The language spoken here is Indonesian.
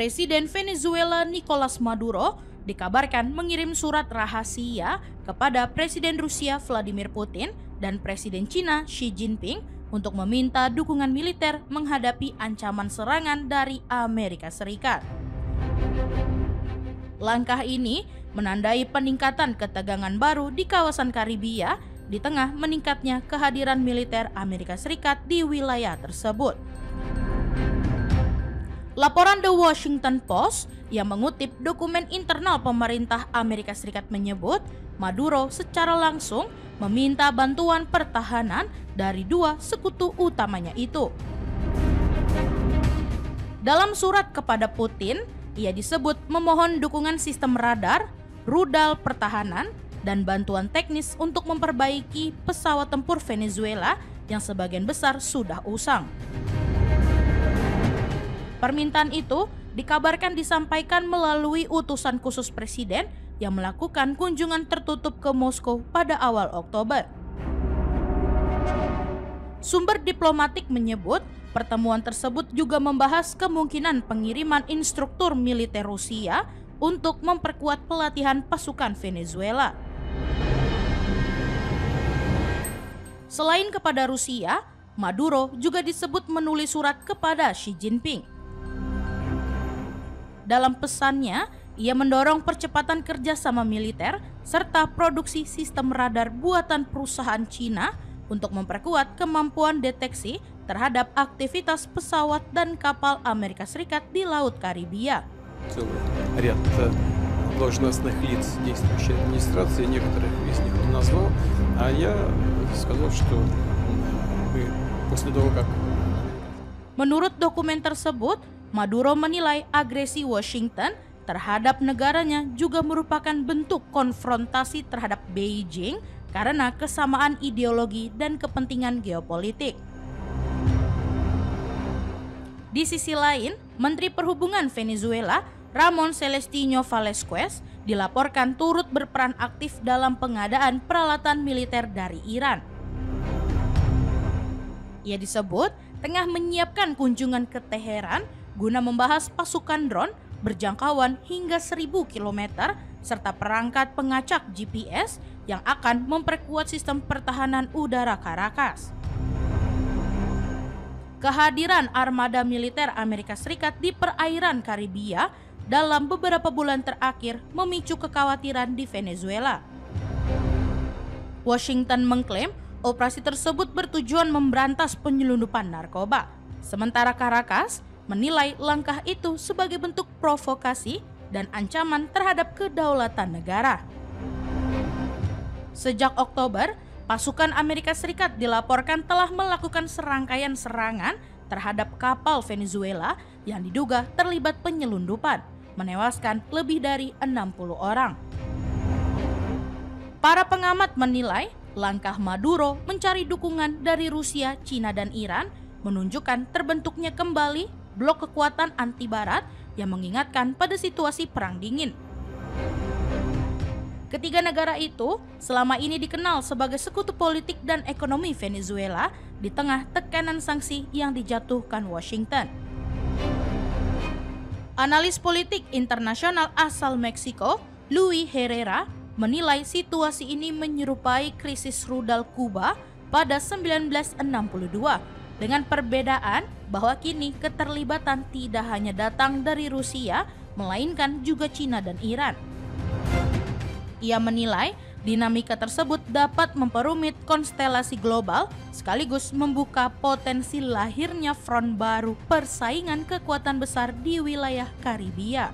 Presiden Venezuela Nicolas Maduro dikabarkan mengirim surat rahasia kepada Presiden Rusia Vladimir Putin dan Presiden Cina Xi Jinping untuk meminta dukungan militer menghadapi ancaman serangan dari Amerika Serikat. Langkah ini menandai peningkatan ketegangan baru di kawasan Karibia di tengah meningkatnya kehadiran militer Amerika Serikat di wilayah tersebut. Laporan The Washington Post yang mengutip dokumen internal pemerintah Amerika Serikat menyebut Maduro secara langsung meminta bantuan pertahanan dari dua sekutu utamanya itu. Dalam surat kepada Putin, ia disebut memohon dukungan sistem radar, rudal pertahanan, dan bantuan teknis untuk memperbaiki pesawat tempur Venezuela yang sebagian besar sudah usang. Permintaan itu dikabarkan disampaikan melalui utusan khusus presiden yang melakukan kunjungan tertutup ke Moskow pada awal Oktober. Sumber diplomatik menyebut pertemuan tersebut juga membahas kemungkinan pengiriman instruktur militer Rusia untuk memperkuat pelatihan pasukan Venezuela. Selain kepada Rusia, Maduro juga disebut menulis surat kepada Xi Jinping. Dalam pesannya, ia mendorong percepatan kerjasama militer serta produksi sistem radar buatan perusahaan Cina untuk memperkuat kemampuan deteksi terhadap aktivitas pesawat dan kapal Amerika Serikat di Laut Karibia. Ряд должностных лиц действующей администрации, некоторых из них он назвал, а я сказал, что мы после того, как... Menurut dokumen tersebut, Maduro menilai agresi Washington terhadap negaranya juga merupakan bentuk konfrontasi terhadap Beijing karena kesamaan ideologi dan kepentingan geopolitik. Di sisi lain, Menteri Perhubungan Venezuela, Ramon Celestino Velasquez, dilaporkan turut berperan aktif dalam pengadaan peralatan militer dari Iran. Ia disebut tengah menyiapkan kunjungan ke Teheran guna membahas pasukan drone berjangkauan hingga 1.000 km serta perangkat pengacak GPS yang akan memperkuat sistem pertahanan udara Caracas. Kehadiran armada militer Amerika Serikat di perairan Karibia dalam beberapa bulan terakhir memicu kekhawatiran di Venezuela. Washington mengklaim operasi tersebut bertujuan memberantas penyelundupan narkoba, sementara Caracas menilai langkah itu sebagai bentuk provokasi dan ancaman terhadap kedaulatan negara. Sejak Oktober, pasukan Amerika Serikat dilaporkan telah melakukan serangkaian serangan terhadap kapal Venezuela yang diduga terlibat penyelundupan, menewaskan lebih dari 60 orang. Para pengamat menilai langkah Maduro mencari dukungan dari Rusia, Cina, dan Iran menunjukkan terbentuknya kembali blok kekuatan anti-Barat yang mengingatkan pada situasi Perang Dingin. Ketiga negara itu selama ini dikenal sebagai sekutu politik dan ekonomi Venezuela di tengah tekanan sanksi yang dijatuhkan Washington. Analis politik internasional asal Meksiko, Luis Herrera, menilai situasi ini menyerupai krisis rudal Kuba pada 1962, dengan perbedaan bahwa kini keterlibatan tidak hanya datang dari Rusia, melainkan juga Cina dan Iran. Ia menilai dinamika tersebut dapat memperumit konstelasi global sekaligus membuka potensi lahirnya front baru persaingan kekuatan besar di wilayah Karibia.